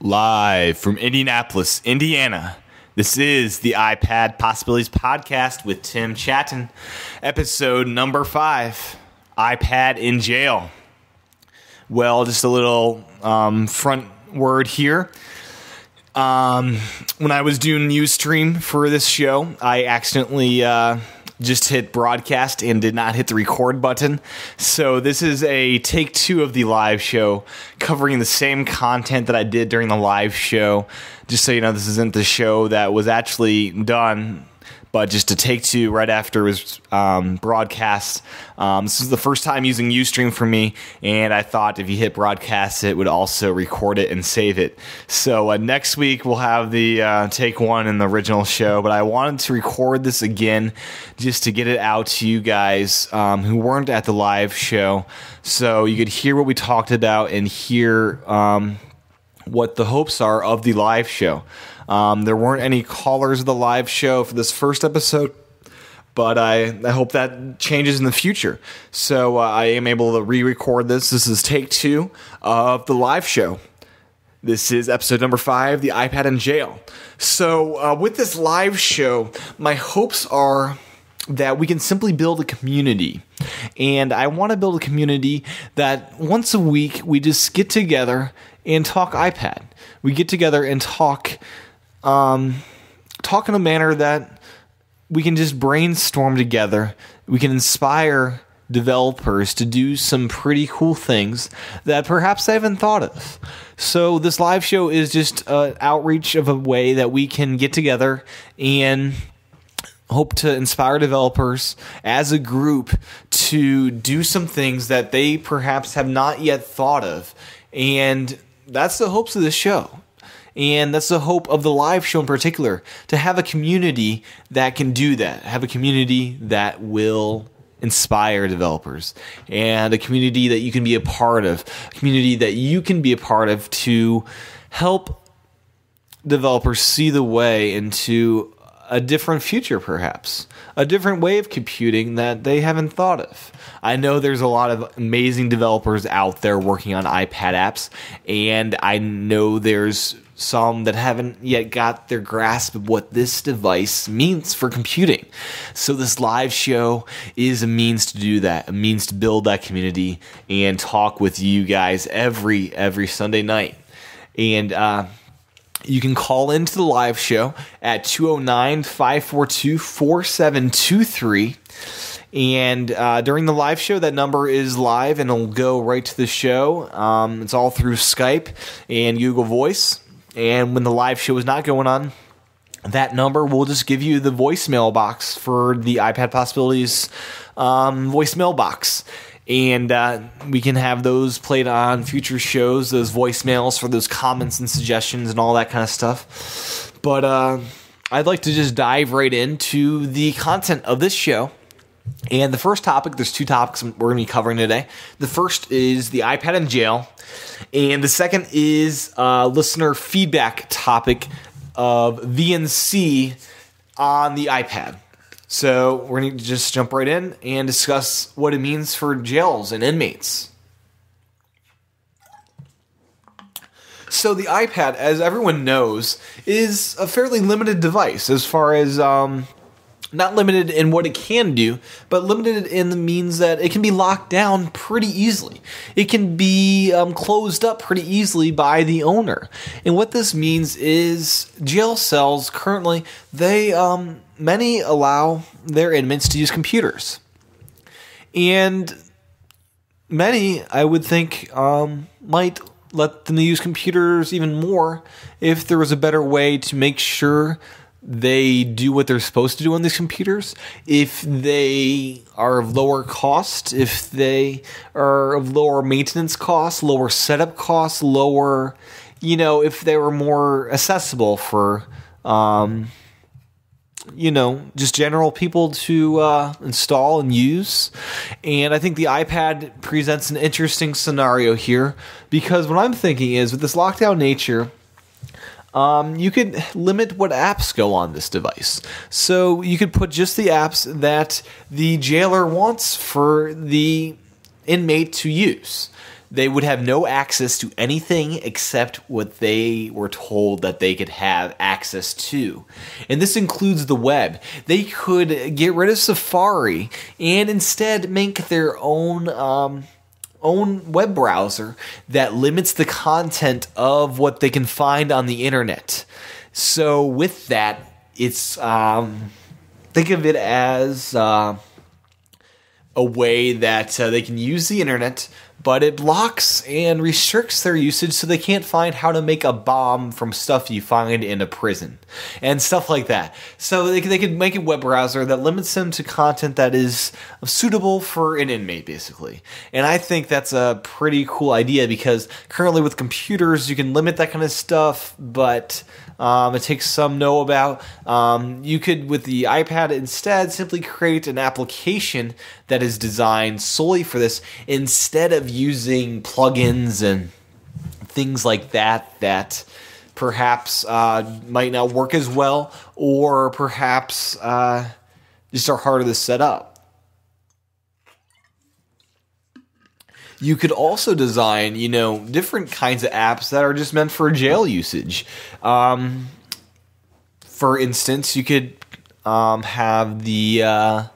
Live from Indianapolis, Indiana, this is the iPad Possibilities Podcast with Tim Chatton, episode number 5, iPad in Jail. Well, just a little front word here. When I was doing Ustream for this show, I accidentally just hit broadcast and did not hit the record button. So this is a take 2 of the live show, covering the same content that I did during the live show. Just so you know, this isn't the show that was actually done, but just a take 2 right after it was broadcast. This is the first time using Ustream for me, and I thought if you hit broadcast, it would also record it and save it. So next week, we'll have the take 1 in the original show, but I wanted to record this again just to get it out to you guys who weren't at the live show, so you could hear what we talked about and hear what the hopes are of the live show. There weren't any callers of the live show for this first episode, but I hope that changes in the future. So I am able to re-record this. This is take 2 of the live show. This is episode number 5, the iPad in Jail. So with this live show, my hopes are that we can simply build a community. And I want to build a community that once a week we just get together and talk iPad. We get together and talk in a manner that we can just brainstorm together. We can inspire developers to do some pretty cool things that perhaps they haven't thought of. So this live show is just an outreach of a way that we can get together and hope to inspire developers as a group to do some things that they perhaps have not yet thought of. And that's the hopes of this show. And that's the hope of the live show in particular, to have a community that can do that, have a community that will inspire developers, and a community that you can be a part of, a community that you can be a part of to help developers see the way into a different future, perhaps a different way of computing that they haven't thought of. I know there's a lot of amazing developers out there working on iPad apps, and I know there's some that haven't yet got their grasp of what this device means for computing. So this live show is a means to do that, a means to build that community and talk with you guys every Sunday night. And you can call into the live show at 209-542-4723. And during the live show, that number is live and it'll go right to the show. It's all through Skype and Google Voice. And when the live show is not going on, that number will just give you the voicemail box for the iPad Possibilities voicemail box. And we can have those played on future shows, those voicemails for those comments and suggestions and all that kind of stuff. But I'd like to just dive right into the content of this show. And the first topic, there's 2 topics we're going to be covering today. The first is the iPad in jail. And the second is listener feedback topic of VNC on the iPad. So we're going to just jump right in and discuss what it means for jails and inmates. So the iPad, as everyone knows, is a fairly limited device as far as not limited in what it can do, but limited in the means that it can be locked down pretty easily. It can be closed up pretty easily by the owner. And what this means is jail cells currently, they many allow their inmates to use computers. And many, I would think, might let them use computers even more if there was a better way to make sure they do what they're supposed to do on these computers, if they are of lower cost, if they are of lower maintenance costs, lower setup costs, lower, if they were more accessible for, just general people to install and use. And I think the iPad presents an interesting scenario here, because what I'm thinking is with this lockdown nature, you could limit what apps go on this device. So you could put just the apps that the jailer wants for the inmate to use. they would have no access to anything except what they were told that they could have access to. And this includes the web. They could get rid of Safari and instead make their own web browser that limits the content of what they can find on the internet. So with that, it's think of it as a way that they can use the internet, but it blocks and restricts their usage so they can't find how to make a bomb from stuff you find in a prison and stuff like that. So they could make a web browser that limits them to content that is suitable for an inmate, basically. And I think that's a pretty cool idea because currently with computers, you can limit that kind of stuff, but it takes some know about. You could, with the iPad, instead simply create an application that is designed solely for this instead of using plugins and things like that perhaps might not work as well or perhaps just are harder to set up. You could also design, different kinds of apps that are just meant for jail usage. For instance, you could have a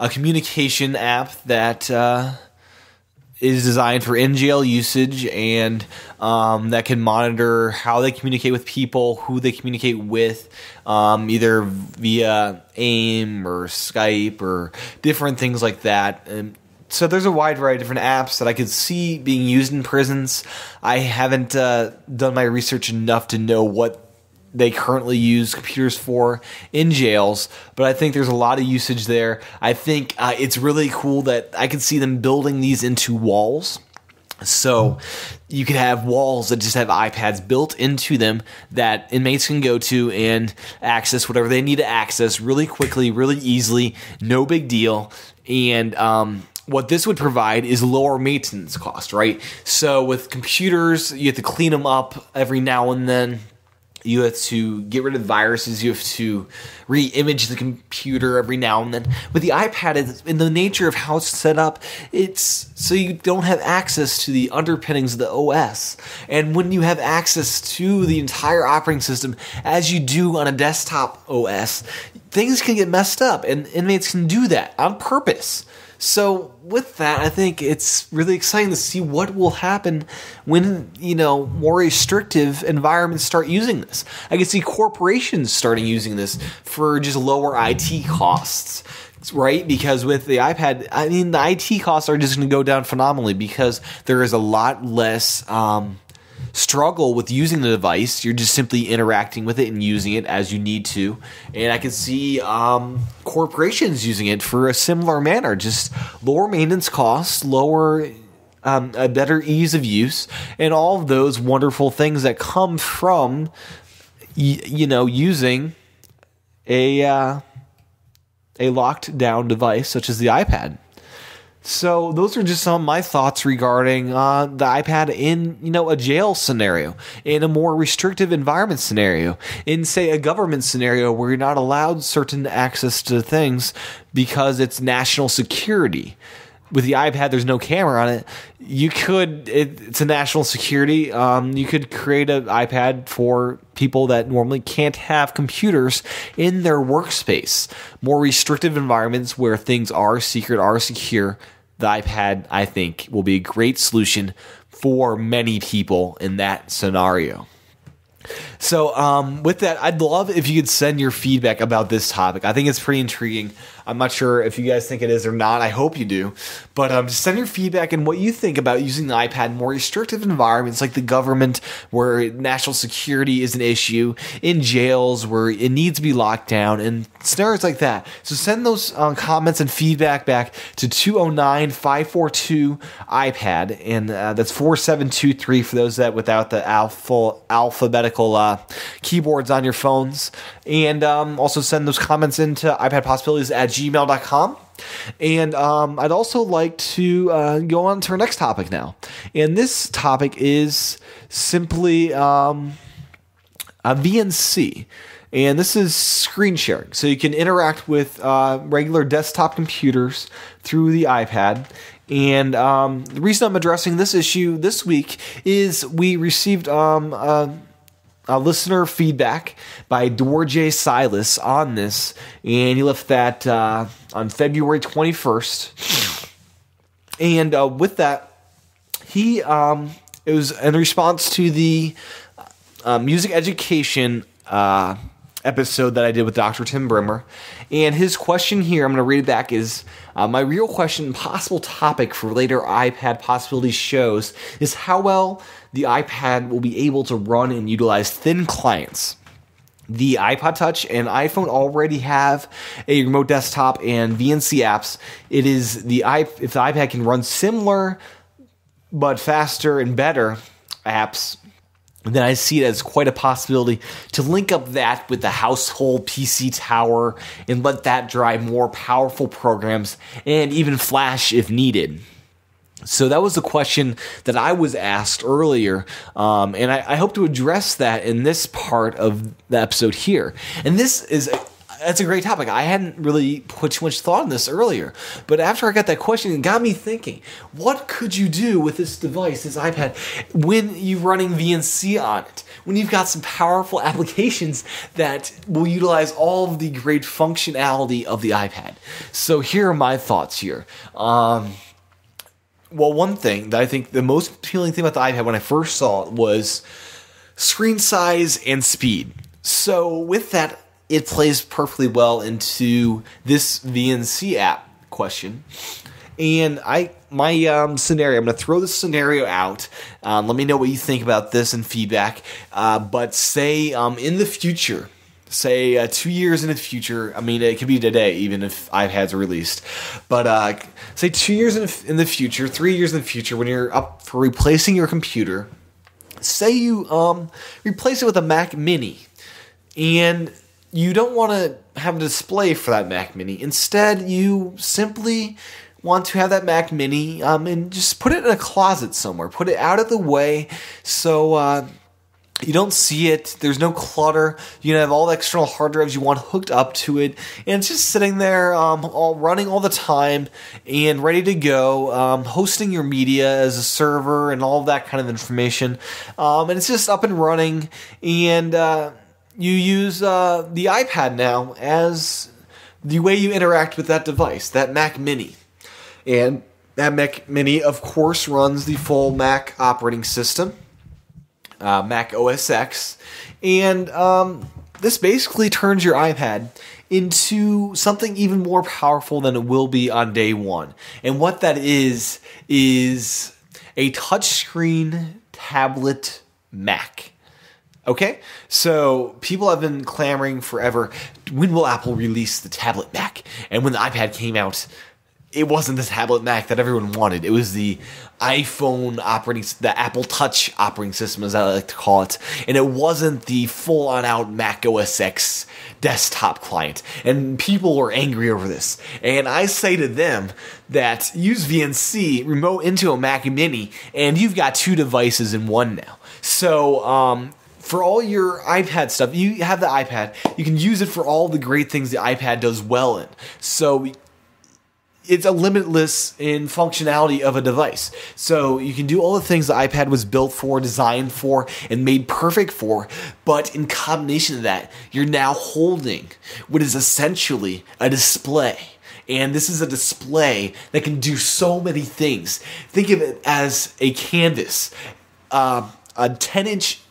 communication app that is designed for in-jail usage and that can monitor how they communicate with people, who they communicate with, either via AIM or Skype or different things like that. And so there's a wide variety of different apps that I could see being used in prisons. I haven't done my research enough to know what they currently use computers for in jails, but I think there's a lot of usage there. I think it's really cool that I can see them building these into walls. So you could have walls that just have iPads built into them that inmates can go to and access whatever they need to access really quickly, really easily, no big deal. And what this would provide is lower maintenance cost, right? So with computers, you have to clean them up every now and then. You have to get rid of viruses. You have to re-image the computer every now and then. With the iPad, in the nature of how it's set up, it's so you don't have access to the underpinnings of the OS. And when you have access to the entire operating system, as you do on a desktop OS, things can get messed up, and inmates can do that on purpose. So with that, I think it's really exciting to see what will happen when, more restrictive environments start using this. I can see corporations starting using this for just lower IT costs, right? Because with the iPad, the IT costs are just going to go down phenomenally because there is a lot less struggle with using the device. You're just simply interacting with it and using it as you need to. And I can see corporations using it for a similar manner, just lower maintenance costs, lower a better ease of use, and all of those wonderful things that come from using a locked down device such as the iPad. So those are just some of my thoughts regarding the iPad in, a jail scenario, in a more restrictive environment scenario, in, say, a government scenario where you're not allowed certain access to things because it's national security. With the iPad, there's no camera on it. It's a national security. You could create an iPad for people that normally can't have computers in their workspace. More restrictive environments where things are secret, are secure. The iPad, I think, will be a great solution for many people in that scenario. So with that, I'd love if you could send your feedback about this topic. I think it's pretty intriguing. I'm not sure if you guys think it is or not. I hope you do. But just send your feedback and what you think about using the iPad in more restrictive environments like the government where national security is an issue, in jails where it needs to be locked down, and scenarios like that. So send those comments and feedback back to 209-542-iPad, and that's 4723 for those that without the alphabetical keyboards on your phones. And also send those comments into iPadPossibilities@gmail.com. And I'd also like to go on to our next topic now. And this topic is simply a VNC. And this is screen sharing. So you can interact with regular desktop computers through the iPad. And the reason I'm addressing this issue this week is we received a listener feedback by Dorje Silas on this. And he left that on February 21st. And with that, it was in response to the music education episode that I did with Dr. Tim Brimmer. And his question here, I'm going to read it back, is my real question and possible topic for later iPad possibility shows is how well the iPad will be able to run and utilize thin clients. The iPod Touch and iPhone already have a remote desktop and VNC apps. It is if the iPad can run similar but faster and better apps, then I see it as quite a possibility to link up that with the household PC tower and let that drive more powerful programs and even Flash if needed. So that was the question that I was asked earlier, and I hope to address that in this part of the episode here. And that's a great topic. I hadn't really put too much thought on this earlier, but after I got that question, it got me thinking, what could you do with this device, this iPad, when you're running VNC on it? When you've got some powerful applications that will utilize all of the great functionality of the iPad. So here are my thoughts here. Well, one thing that I think the most appealing thing about the iPad when I first saw it was screen size and speed. So with that, it plays perfectly well into this VNC app question. And my scenario, I'm going to throw this scenario out. Let me know what you think about this and feedback. But say in the future, say 2 years in the future, I mean, it could be today, even if iPads are released. But say 2 years in the future, 3 years in the future, when you're up for replacing your computer, say you replace it with a Mac Mini, and you don't want to have a display for that Mac Mini. Instead, you simply want to have that Mac Mini and just put it in a closet somewhere. Put it out of the way so you don't see it. There's no clutter. You can have all the external hard drives you want hooked up to it. And it's just sitting there all running all the time and ready to go, hosting your media as a server and all of that kind of information. And it's just up and running. And you use the iPad now as the way you interact with that device, that Mac Mini. And that Mac Mini, of course, runs the full Mac operating system, Mac OS X. And this basically turns your iPad into something even more powerful than it will be on day one. And what that is a touchscreen tablet Mac. Okay, so people have been clamoring forever, when will Apple release the tablet Mac? And when the iPad came out, it wasn't the tablet Mac that everyone wanted. It was the iPhone the Apple Touch operating system, as I like to call it. And it wasn't the full-on out Mac OS X desktop client. And people were angry over this. And I say to them that use VNC, remote into a Mac Mini, and you've got two devices in one now. So, for all your iPad stuff, you have the iPad. You can use it for all the great things the iPad does well in. So it's a limitless in functionality of a device. So you can do all the things the iPad was built for, designed for, and made perfect for. But in combination of that, you're now holding what is essentially a display. And this is a display that can do so many things. Think of it as a canvas, a 10-inch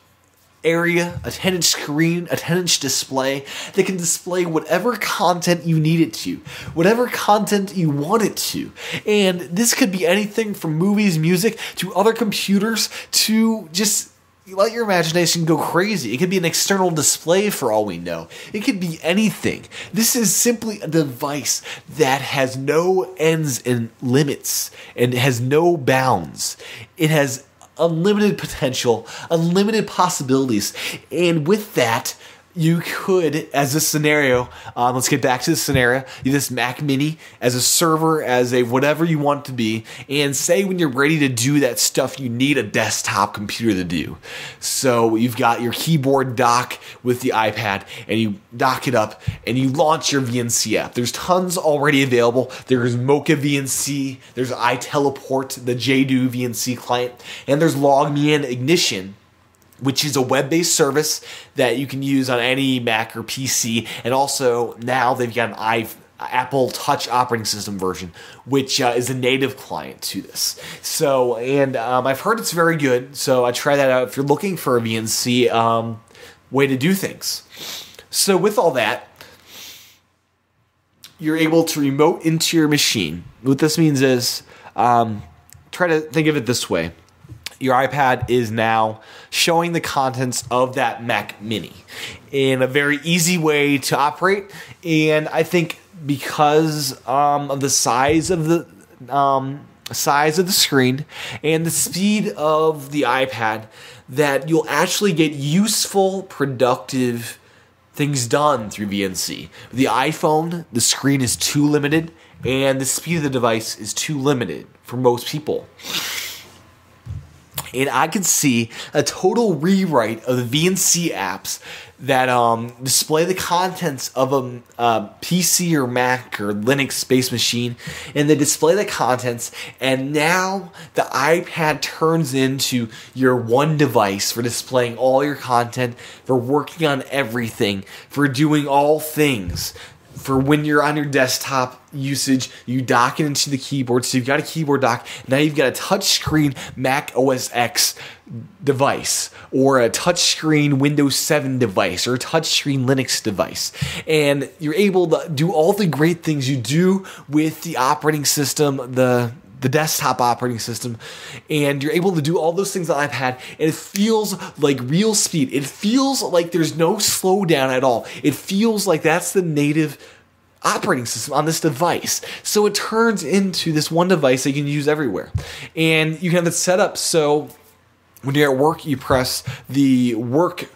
area, a 10-inch screen, a 10-inch display that can display whatever content you need it to, whatever content you want it to. And this could be anything from movies, music, to other computers, to just let your imagination go crazy. It could be an external display for all we know. It could be anything. This is simply a device that has no ends and limits and has no bounds. It has unlimited potential, unlimited possibilities, and with that, you could, as a scenario, let's get back to the scenario, you have this Mac Mini as a server, as a whatever you want it to be, and say when you're ready to do that stuff, you need a desktop computer to do. So you've got your keyboard dock with the iPad, and you dock it up, and you launch your VNC app. There's tons already available. There's Mocha VNC, there's iTeleport, the JDO VNC client, and there's LogMe and Ignition, which is a web-based service that you can use on any Mac or PC. And also now they've got an Apple Touch operating system version, which is a native client to this. So, and I've heard it's very good. So I try that out if you're looking for a VNC way to do things. So with all that, you're able to remote into your machine. What this means is, try to think of it this way. Your iPad is now showing the contents of that Mac Mini in a very easy way to operate. And I think because of the size of the screen and the speed of the iPad, that you'll actually get useful, productive things done through VNC. The iPhone, the screen is too limited, and the speed of the device is too limited for most people. And I could see a total rewrite of the VNC apps that display the contents of a PC or Mac or Linux-based machine, and they display the contents, and now the iPad turns into your one device for displaying all your content, for working on everything, for doing all things. For when you're on your desktop usage, you dock it into the keyboard. So you've got a keyboard dock. Now you've got a touchscreen Mac OS X device, or a touchscreen Windows 7 device, or a touchscreen Linux device. And you're able to do all the great things you do with the operating system, the desktop operating system, and you're able to do all those things on iPad, and it feels like real speed. It feels like there's no slowdown at all. It feels like that's the native operating system on this device. So it turns into this one device that you can use everywhere. And you can have it set up so when you're at work, you press the work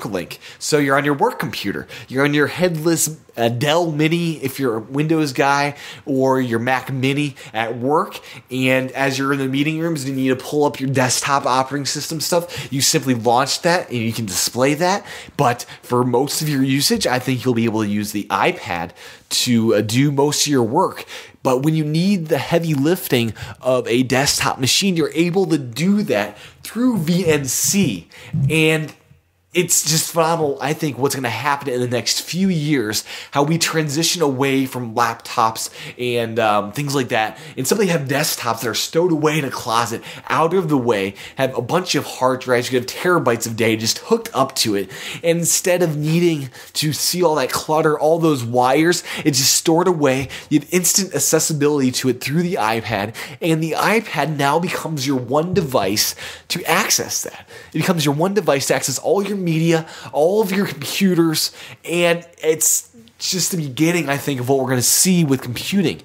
link. So you're on your work computer. You're on your headless Dell Mini if you're a Windows guy, or your Mac Mini at work. And as you're in the meeting rooms and you need to pull up your desktop operating system stuff, you simply launch that and you can display that. But for most of your usage, I think you'll be able to use the iPad to do most of your work. But when you need the heavy lifting of a desktop machine, you're able to do that through VNC. And it's just phenomenal, I think, what's going to happen in the next few years, how we transition away from laptops and things like that, and simply have desktops that are stowed away in a closet, out of the way, have a bunch of hard drives, you have terabytes of data just hooked up to it, and instead of needing to see all that clutter, all those wires, it's just stored away. You have instant accessibility to it through the iPad, and the iPad now becomes your one device to access that. It becomes your one device to access all your media, all of your computers, and it's just the beginning, I think, of what we're going to see with computing.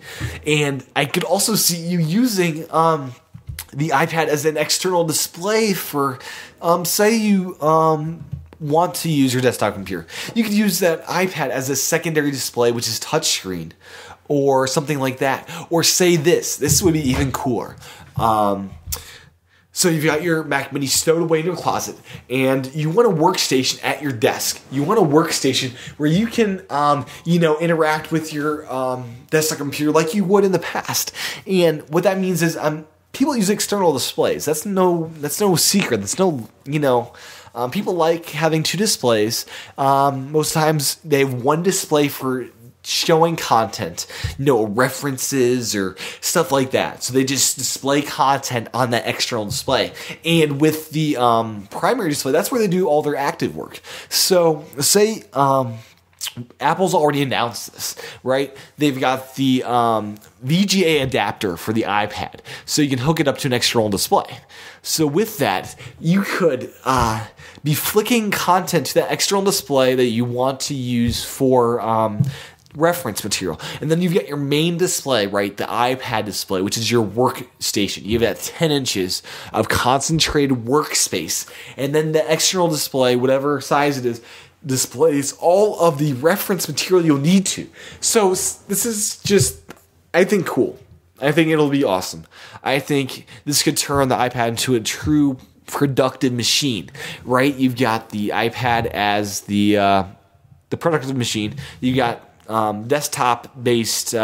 And I could also see you using the iPad as an external display for, say you want to use your desktop computer. You could use that iPad as a secondary display, which is touchscreen, or something like that. Or say this would be even cooler. So you've got your Mac Mini stowed away in your closet, and you want a workstation at your desk. You want a workstation where you can, interact with your desktop computer like you would in the past. And what that means is, people use external displays. That's no secret. That's no, people like having two displays. Most times they have one display for showing content, references or stuff like that. So they just display content on that external display. And with the primary display, that's where they do all their active work. So say Apple's already announced this, right? They've got the VGA adapter for the iPad, so you can hook it up to an external display. So with that, you could be flicking content to that external display that you want to use for reference material. And then you've got your main display, right? The iPad display, which is your workstation. You have that 10 inches of concentrated workspace. And then the external display, whatever size it is, displays all of the reference material you'll need to. So this is just, I think, cool. I think it'll be awesome. I think this could turn the iPad into a true productive machine, right? You've got the iPad as the productive machine. You got desktop-based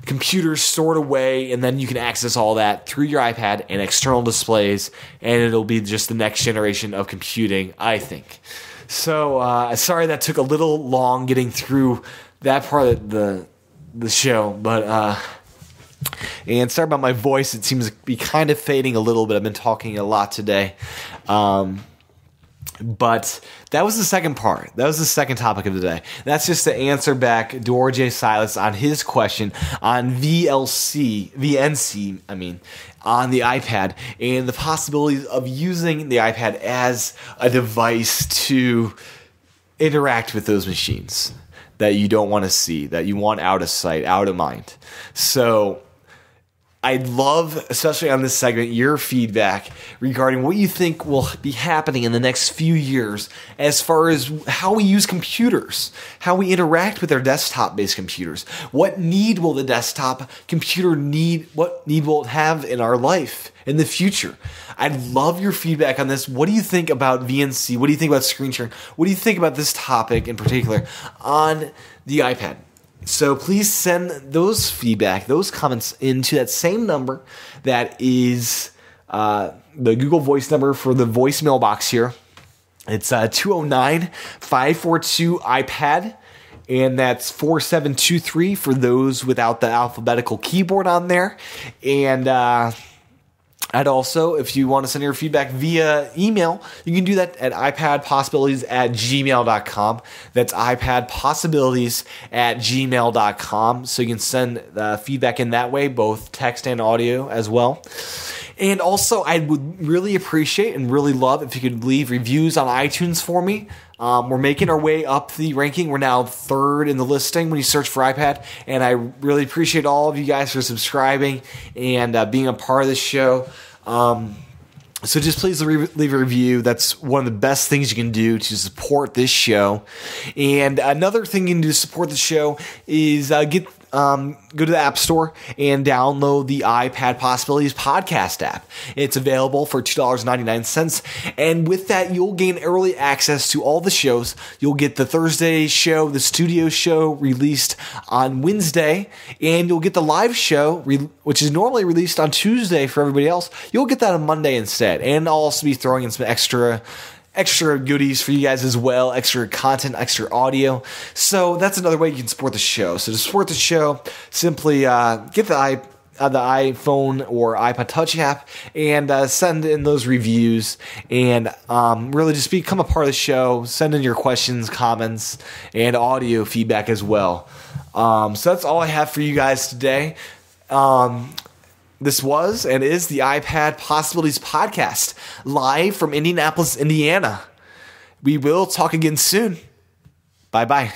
computers stored away, and then you can access all that through your iPad and external displays, and it'll be just the next generation of computing, I think. So sorry that took a little long getting through that part of the show, but and sorry about my voice. It seems to be kind of fading a little bit. I've been talking a lot today. But that was the second part. That was the second topic of the day. That's just to answer back Dora J. Silas on his question on VNC, on the iPad, and the possibilities of using the iPad as a device to interact with those machines that you don't want to see, that you want out of sight, out of mind. So I'd love, especially on this segment, your feedback regarding what you think will be happening in the next few years as far as how we use computers, how we interact with our desktop-based computers. What need will the desktop computer need? What need will it have in our life in the future? I'd love your feedback on this. What do you think about VNC? What do you think about screen sharing? What do you think about this topic in particular on the iPad? So please send those feedback, those comments into that same number that is the Google Voice number for the voicemail box here. It's 209-542-iPad, and that's 4723 for those without the alphabetical keyboard on there. And I'd also, if you want to send your feedback via email, you can do that at iPadPossibilities@gmail.com. That's iPadPossibilities@gmail.com. So you can send feedback in that way, both text and audio as well. And also, I would really appreciate and really love if you could leave reviews on iTunes for me. We're making our way up the ranking. We're now third in the listing when you search for iPad. And I really appreciate all of you guys for subscribing and being a part of this show. So just please leave a review. That's one of the best things you can do to support this show. And another thing you can do to support the show is go to the App Store and download the iPad Possibilities podcast app. It's available for $2.99. And with that, you'll gain early access to all the shows. You'll get the Thursday show, the studio show released on Wednesday, and you'll get the live show, which is normally released on Tuesday for everybody else. You'll get that on Monday instead. And I'll also be throwing in some extra goodies for you guys as well, extra content, extra audio. So that's another way you can support the show. So to support the show, simply get the iPhone or iPod Touch app and send in those reviews and really just become a part of the show. Send in your questions, comments, and audio feedback as well. So that's all I have for you guys today. This was and is the iPad Possibilities Podcast, live from Indianapolis, Indiana. We will talk again soon. Bye-bye.